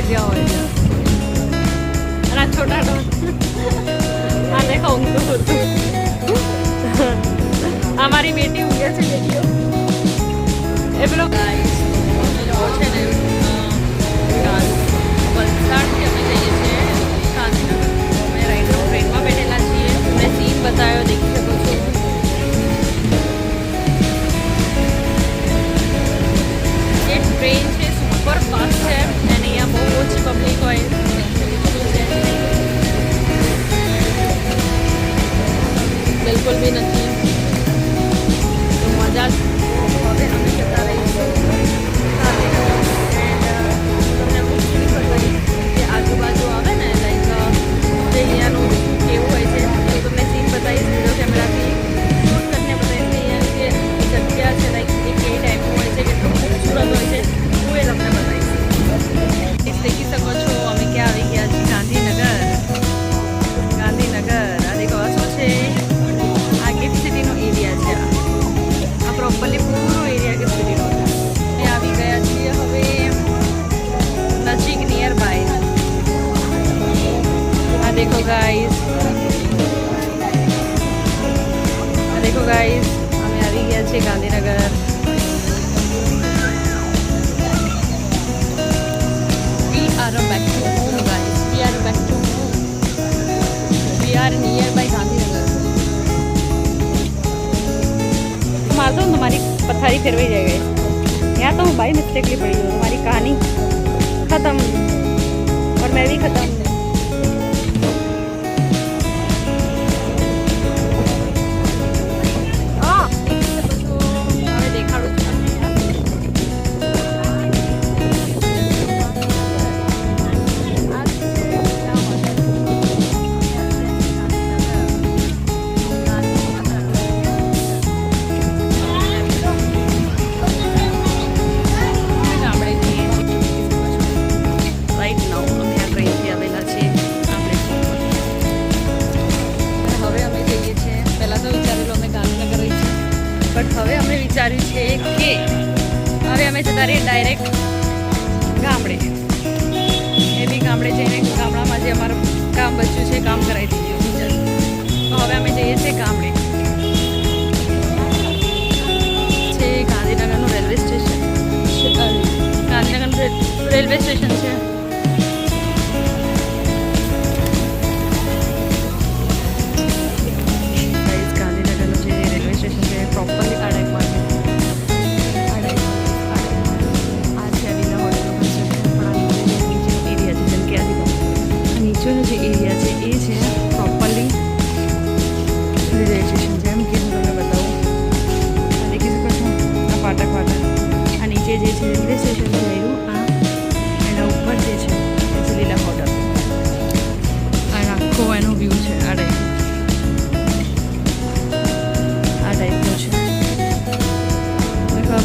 જ્યાં હોય ત્યાં અને આ છોટા આ દેખો ઊંઘતું હતું અમારી બેટી ઊંઘે છે બેટીઓ એ પેલો છે ને વલસાડથી અમે જઈએ છીએ ગાંધીનગર અમે રાઈટ ટ્રેનમાં બેઠેલા છીએ મેં સીન બતાવ્યો દેખી શકો છો એ ટ્રેન છે સુપર ફાસ્ટ છે અને અહીંયા બહુ ઓછી પબ્લિક હોય બિલકુલ બી નથી તો મજા જ હવે અમે જતા રહીશું તમને પૂછવી પડે કે આજુબાજુ આવે ને લાઈક જે અહીંયાનું કેવું હોય છે તો તમને સીન બતાવીશ વિડીયો કેમેરાથી શૂટ કરીને બતાવીશ અહીંયાની જે જગ્યા છે લાઈક એ કઈ ટાઈપનું હોય છે કેટલું ખૂબસૂરત હોય છે હું એ તમને બતાવીશ દેખી શકો છો અમે ક્યાં આવી ગયા છીએ ગાંધીનગર આ દેખો શું છે આ ગિફ્ટ સિટીનો એરિયા છે આ પ્રોપરલી પૂરો એરિયા ગિફ્ટ સિટીનો છે એ આવી ગયા છીએ હવે નજીક નિયર બાય આ દેખો ગાઈઝ અમે આવી ગયા છીએ Gandhinagar We are back to home guys. We are back to home. We are nearby Gandhinagar मारता हूँ तुम्हारी पथारी फिरवाई जाएगा यहाँ तो बाई मिस्टेकली पड़ी हूँ हमारी कहानी ख़त्म और मैं भी ख़त्म હવે અમે વિચાર્યું છે કે હવે અમે જતા રહીએ ડાયરેક્ટ ગામડે એ બી ગામડે જઈને ગામડામાં જે અમારું કામ બચ્યું છે કામ કરાવી દઈએ તો હવે અમે જઈએ છીએ ગામડે છે ગાંધીનગરનું રેલવે સ્ટેશન ગાંધીનગરનું રેલવે સ્ટેશન છે પ્રોપરલી આ ટાઈપમાં છે આ છે વિલા હોટલનું કન્સ્ટ્રક્શન પણ આ નીચેનો એરિયા છે જેમ કે આ નીચેનો જે એરિયા છે એ છે પ્રોપરલી રેલવે સ્ટેશન જેમ કે હું તમને બતાવું આ દેખી શકો છો આ ફાટક આ નીચે જે છે રેલવે સ્ટેશન છે એનું આ એના ઉપર જે છે એ છે લીલા હોટલ આ આખો એનો વ્યૂ છે આ ટાઈપ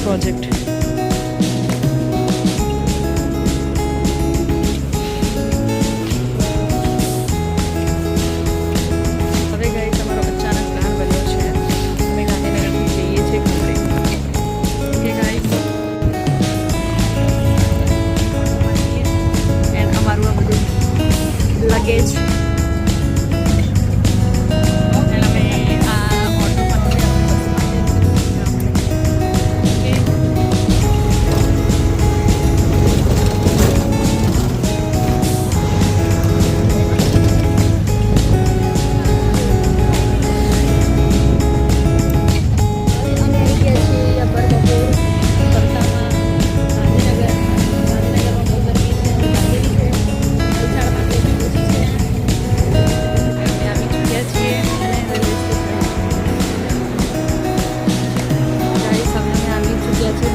પ્રોજેક્ટ હવે ગઈ તમારો અચાનક પ્લાન બન્યો છે અમે ગાંધીનગરથી જઈએ છીએ ગામડે ઓકે ગાઈસ એન્ડ અમારું આ બધું લગેજ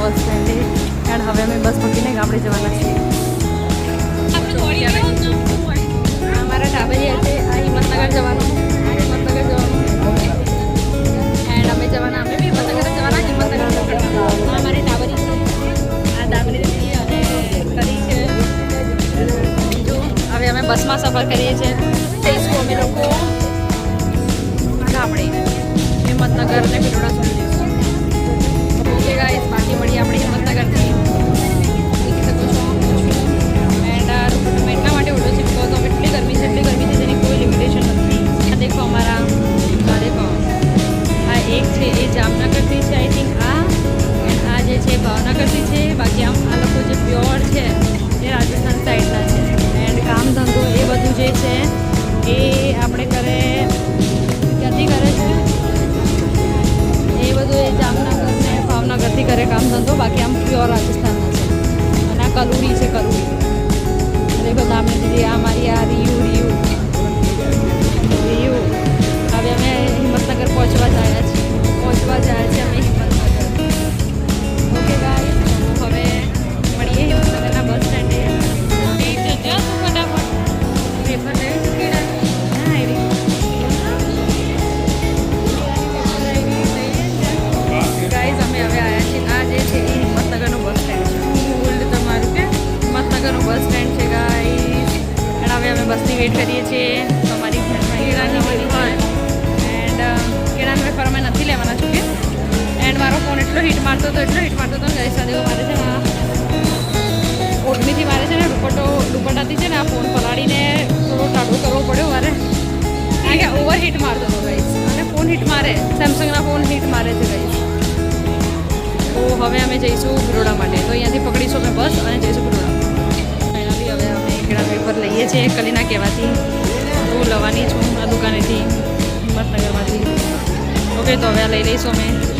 બસ સ્ટેન્ડે એન્ડ હવે અમે બસ પકડીને ગામડે જવાના છીએ અમારા ટાબરિયા છે આ હિંમતનગર જવાનું એન્ડ અમે જવાના અમે બી હિંમતનગર જવાના હિંમતનગર અમારી ટાબરી છે આ દાબરી અને કરી છે બીજું હવે અમે બસમાં સફર કરીએ છીએ જઈશું અમે લોકો ગામડે હિંમતનગર અને ભિલોડા સુધી ઓકે ગાઈસ બાકી મળી આપણે હિંમતનગરથી દેખી શકો છો એન્ડ છે એ જામનગરથી છે આઈ થિંક આ એન્ડ આ જે છે ભાવનગરથી છે. બાકી આમ આ લોકો જે પ્યોર છે એ રાજસ્થાન સાઈડના છે. એન્ડ કામ ધંધો એ બધું જે છે એ આપણે કરે ક્યાંથી કરે છે એ બધું એ જામનગર ને ભાવનગરથી કરે કામ ધંધો. બાકી આમ પ્યોર રાજસ્થાનના છે. અને આ કલુડી છે કલુડી. અને બધા અમે દીધી આ મારી આ રીયુ હવે અમે હિંમતનગર પહોંચવા જાય છીએ અમે હિંમતનગર. ઓકે ગાઈસ, હવે મળીએ હિંમતનગરના બસ સ્ટેન્ડે. ફટાફટ પેપર ગાઈસ અમે હવે આવ્યા છીએ. આ જે છે એ હિંમતનગરનું બસ સ્ટેન્ડ છે. ઓલ્ડ તમારું કે હિંમતનગરનું બસ સ્ટેન્ડ છે ગાઈસ. અને હવે અમે બસની વેઇટ કરીએ છીએ. તમારી કેળાની એન્ડ કેળાનો વેફર અમે નથી લેવાના છું કે. એન્ડ મારો ફોન એટલો હીટ મારતો હતો ગાઈસ. સાથે મારે છે ને આ ઓઢણીથી મારે છે ને દુપટ્ટાથી છે ને આ ફોન પલાળીને થોડો ટાઢો કરવો પડ્યો મારે. કારણ કે ઓવર હીટ મારતો હતો ગાઈસ. અને ફોન હીટ મારે, સેમસંગના ફોન હીટ મારે છે ગાઈસ. તો હવે અમે જઈશું બરોડા માટે. તો અહીંયાથી પકડીશું અમે બસ અને જઈશું બરોડા. ફાઇનલી હવે અમે કેળા વેફર લઈએ છીએ કલીના કહેવાથી. હું લવાની છું આ દુકાનેથી હિંમતનગરમાંથી. ઓકે, તો હવે આ લઈ લઈશું અમે.